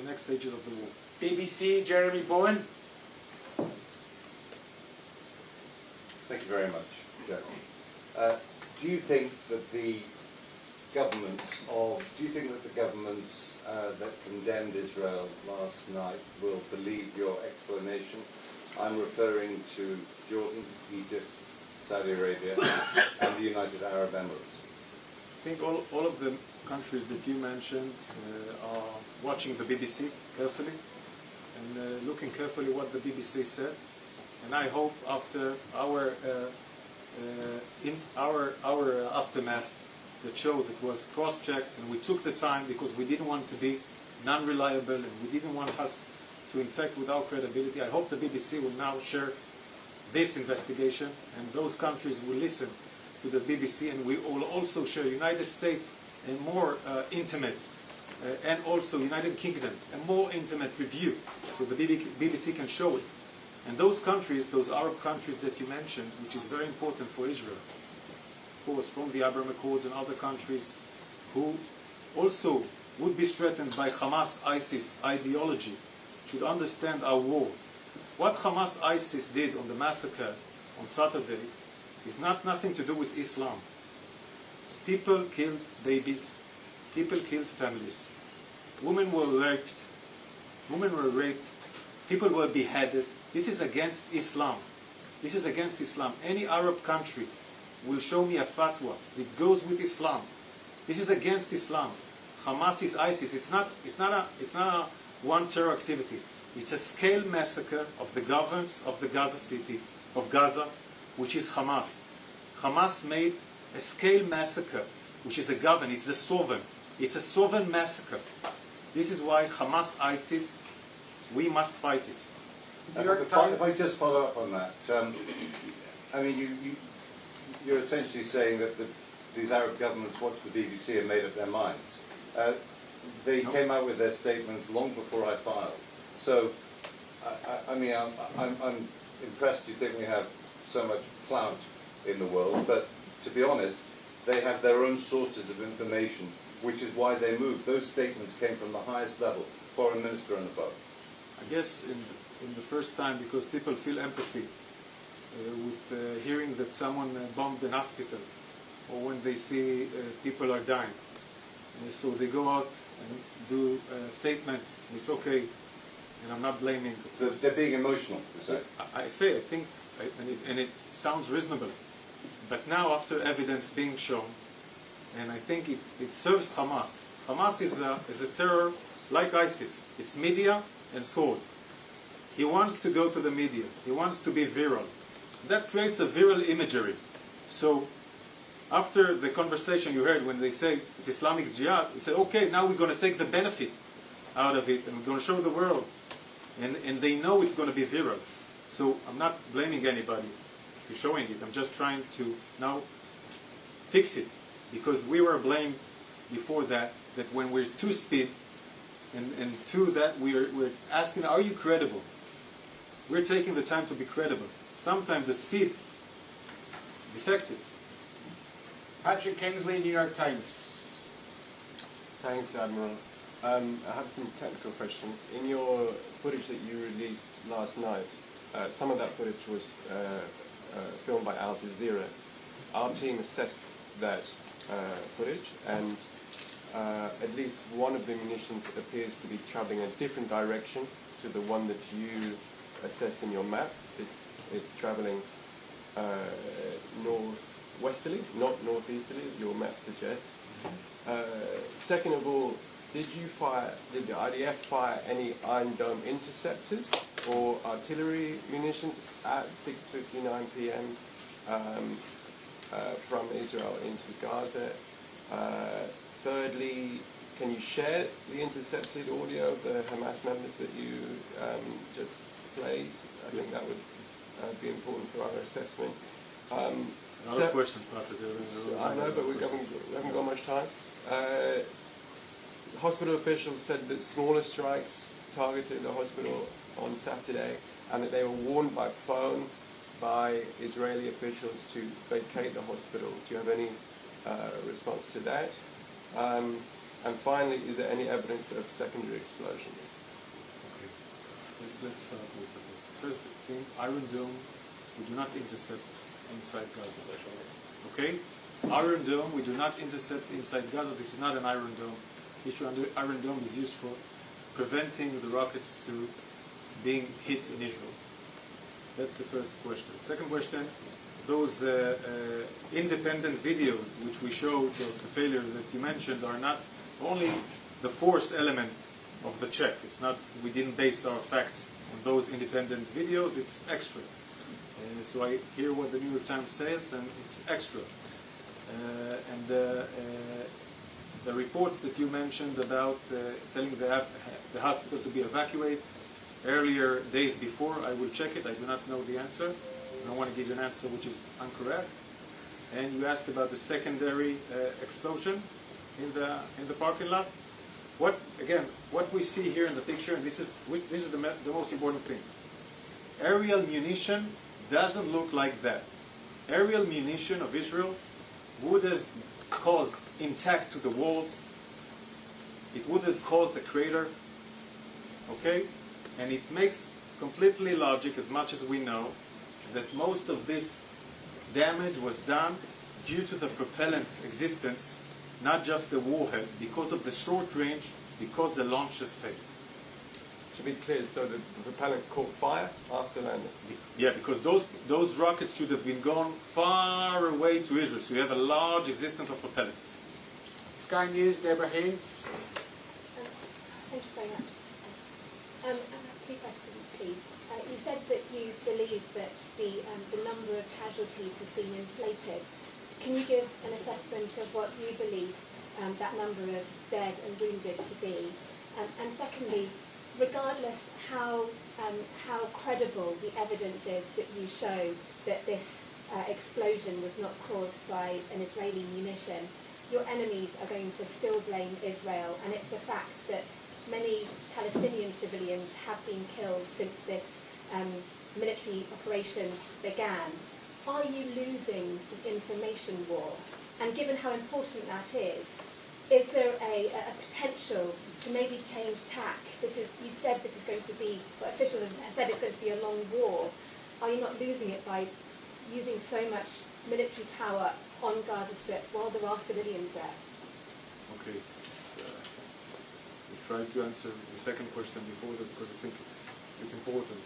the next stages of the war. BBC, Jeremy Bowen. Thank you very much, Jeremy. Do you think that the governments that condemned Israel last night will believe your explanation? I'm referring to Jordan, Egypt, Saudi Arabia, and the United Arab Emirates. I think all of the countries that you mentioned are watching the BBC carefully and looking carefully what the BBC said. And I hope after our aftermath that showed it was cross-checked, and we took the time because we didn't want to be non-reliable and we didn't want us to infect with our credibility. I hope the BBC will now share this investigation, and those countries will listen to the BBC, and we will also share United States a more intimate and also United Kingdom a more intimate review, so the BBC can show it. And those countries, those Arab countries that you mentioned, which is very important for Israel, of course, from the Abraham Accords and other countries who also would be threatened by Hamas ISIS ideology, should understand our war. What Hamas ISIS did on the massacre on Saturday is nothing to do with Islam. People killed babies, people killed families, women were raped, people were beheaded. This is against Islam. This is against Islam. Any Arab country will show me a fatwa. It goes with Islam. This is against Islam. Hamas is ISIS. It's not a one terror activity. It's a scale massacre of the governance of the Gaza city, of Gaza, which is Hamas. Hamas made a scale massacre, which is a government. It's the sovereign. It's a sovereign massacre. This is why Hamas, ISIS, we must fight it. If I just follow up on that, I mean, you're essentially saying that these Arab governments watch the BBC and made up their minds. They came out with their statements long before I filed. So, I mean, I'm impressed you think we have so much clout in the world, but to be honest, they have their own sources of information, which is why they moved. Those statements came from the highest level, foreign minister and above. I guess in the first time, because people feel empathy with hearing that someone bombed an hospital, or when they see people are dying. So they go out and do statements. It's okay, and I'm not blaming. So they're being emotional, you say? I think, and it sounds reasonable. But now, after evidence being shown, and I think it serves Hamas. Hamas is a terror like ISIS. It's media and sword. He wants to go to the media. He wants to be viral. That creates a viral imagery. So after the conversation you heard when they say it's Islamic Jihad, we say, okay, now we're going to take the benefit out of it and we're going to show the world. And they know it's going to be viral. So I'm not blaming anybody for showing it. I'm just trying to now fix it. Because we were blamed before that when we're too speed, and two, that we're asking, are you credible? We're taking the time to be credible. Sometimes the speed defects it. Patrick Kingsley, New York Times. Thanks, Admiral. I have some technical questions. In your footage that you released last night, some of that footage was filmed by Al Jazeera. Our team assessed that footage, and at least one of the munitions appears to be traveling a different direction to the one that you assess in your map. It's traveling northwesterly, not northeasterly, as your map suggests. Second of all, did the IDF fire any Iron Dome interceptors or artillery munitions at 6:59 p.m. From Israel into Gaza? Thirdly, can you share the intercepted audio of the Hamas members that you just played? I think that would be important for our assessment. Other questions, Patrick. I know, but we haven't got much time. Hospital officials said that smaller strikes targeted the hospital on Saturday, and that they were warned by phone by Israeli officials to vacate the hospital. Do you have any response to that? And finally, is there any evidence of secondary explosions? Okay. Let's start with the first thing. Iron Dome, we do not intercept inside Gaza. Okay? Iron Dome, we do not intercept inside Gaza. This is not an Iron Dome. Issue under Iron Dome is used for preventing the rockets to being hit in Israel. That's the first question. Second question, those independent videos which we showed of the failure that you mentioned are not only the forced element of the check. It's not, we didn't base our facts on those independent videos, it's extra. So I hear what the New York Times says, and it's extra. And the reports that you mentioned about telling the hospital to be evacuated earlier days before, I will check it. I do not know the answer. I don't want to give you an answer which is incorrect. And you asked about the secondary explosion in the parking lot. What we see here in the picture, and this is the most important thing. Aerial munition doesn't look like that. Aerial munition of Israel would have caused intact to the walls. It would have caused a crater. Okay? And it makes completely logic, as much as we know, that most of this damage was done due to the propellant existence, not just the warhead, because of the short range, because the launches failed. To be clear, so the propellant caught fire after landing? Yeah, because those rockets should have been gone far away to Israel, so you have a large existence of propellant. Sky News, Deborah Haynes. Thank you very much. I have two questions, please. You said that you believe that the number of casualties has been inflated. Can you give an assessment of what you believe that number of dead and wounded to be? And secondly, regardless how credible the evidence is that you show that this explosion was not caused by an Israeli munition, your enemies are going to still blame Israel, and it's the fact that many Palestinian civilians have been killed since this military operation began. Are you losing the information war? And given how important that is there a potential to maybe change tack? You said this is going to be, well, officials have said it's going to be a long war. Are you not losing it by using so much military power on Gaza Strip while there are civilians there? Okay. We tried to answer the second question before that because I think it's important.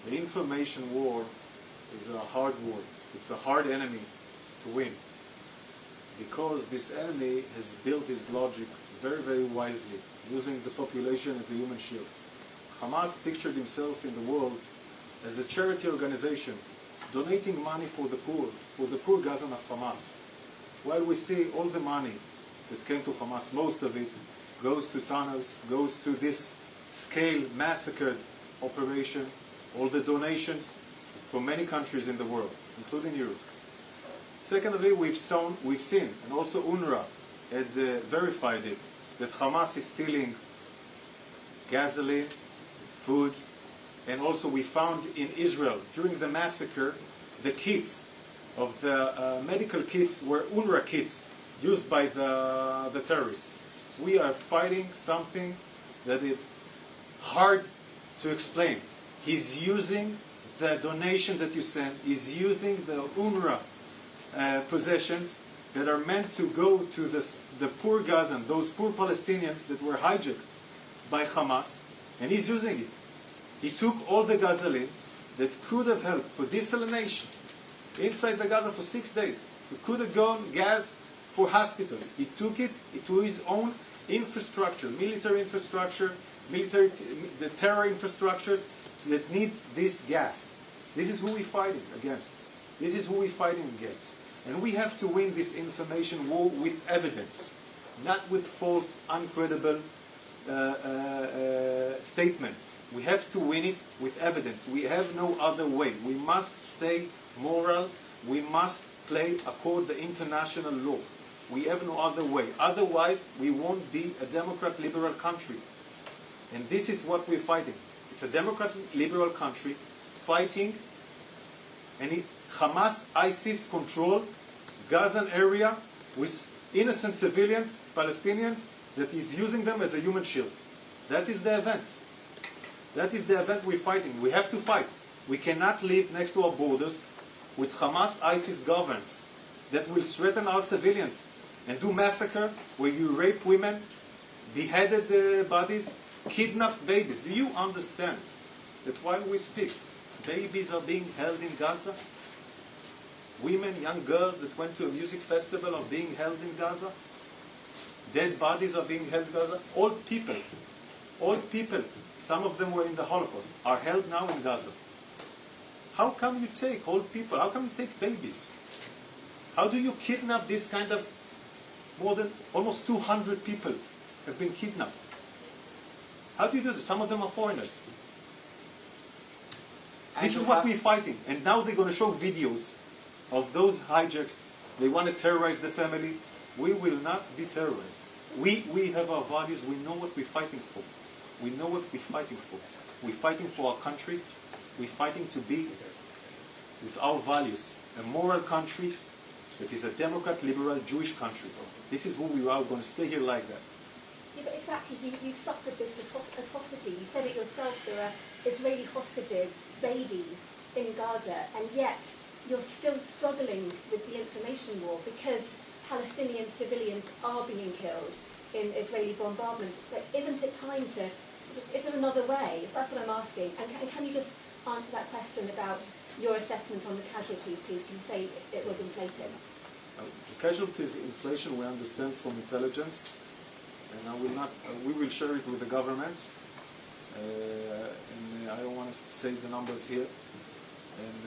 The information war is a hard war. It's a hard enemy to win, because this enemy has built his logic very, very wisely, using the population as a human shield. Hamas pictured himself in the world as a charity organization, donating money for the poor Gazan of Hamas. While we see all the money that came to Hamas, most of it goes to tunnels, goes to this scale massacred operation, all the donations from many countries in the world, including Europe. Secondly, we've seen, and also UNRWA had verified it, that Hamas is stealing gasoline, food, and also we found in Israel, during the massacre, the kits of the medical kits were UNRWA kits used by the terrorists. We are fighting something that is hard to explain. He's using the donation that you send, he's using the UNRWA possessions that are meant to go to the poor Gazan, those poor Palestinians that were hijacked by Hamas, and he's using it. He took all the gasoline that could have helped for desalination inside the Gaza for 6 days. It could have gone gas for hospitals. He took it to his own infrastructure, military infrastructure, the terror infrastructures that need this gas. This is who we're fighting against. This is who we're fighting against. And we have to win this information war with evidence, not with false, uncredible statements. We have to win it with evidence. We have no other way. We must stay moral. We must play according to international law. We have no other way. Otherwise, we won't be a democrat liberal country. And this is what we're fighting. It's a democratic liberal country fighting Hamas, ISIS control Gazan area with innocent civilians, Palestinians, that is using them as a human shield. That is the event. That is the event we're fighting. We have to fight. We cannot live next to our borders with Hamas, ISIS governments that will threaten our civilians and do massacre where you rape women, beheaded bodies, kidnap babies. Do you understand that while we speak, babies are being held in Gaza? Women, young girls that went to a music festival are being held in Gaza. Dead bodies are being held in Gaza. Old people, some of them were in the Holocaust, are held now in Gaza. How come you take old people? How come you take babies? How do you kidnap this kind of more than almost 200 people have been kidnapped? How do you do this? Some of them are foreigners. This is what we're fighting. And now they're going to show videos of those hijacks. They want to terrorize the family. We will not be terrorized. We have our values. We know what we're fighting for. We know what we're fighting for. We're fighting for our country. We're fighting to be, with our values, a moral country that is a Democrat, liberal, Jewish country. This is who we are. We're going to stay here like that. Yeah, but exactly, you suffered this atrocity. You said it yourself, there are Israeli hostages, babies in Gaza, and yet you're still struggling with the information war because Palestinian civilians are being killed in Israeli bombardments. But isn't it time to, is there another way? That's what I'm asking. And can you just answer that question about your assessment on the casualties, please? You say it was inflated. The casualties, inflation, we understand from intelligence. And I will not. We will share it with the government, and I don't want to say the numbers here. And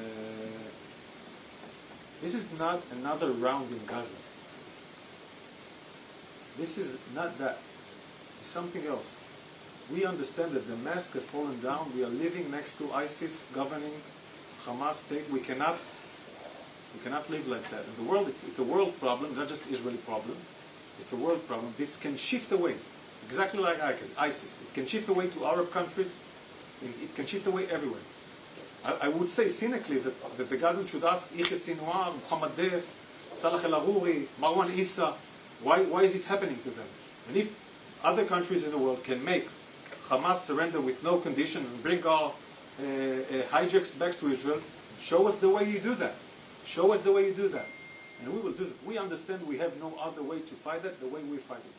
this is not another round in Gaza. This is not that. It's something else. We understand that the mask has fallen down. We are living next to ISIS governing Hamas state. We cannot live like that. In the world, it's a world problem, not just Israeli problem. It's a world problem. This can shift away, exactly like ISIS. It can shift away to Arab countries. It can shift away everywhere. I would say cynically that the Gazans should ask Yahya Sinwar, Mohammed Deif, Salah El-Arouri, Marwan Issa, why is it happening to them? And if other countries in the world can make Hamas surrender with no conditions and bring our hijacks back to Israel, show us the way you do that. Show us the way you do that. And we will do it. We understand we have no other way to fight that the way we're fighting.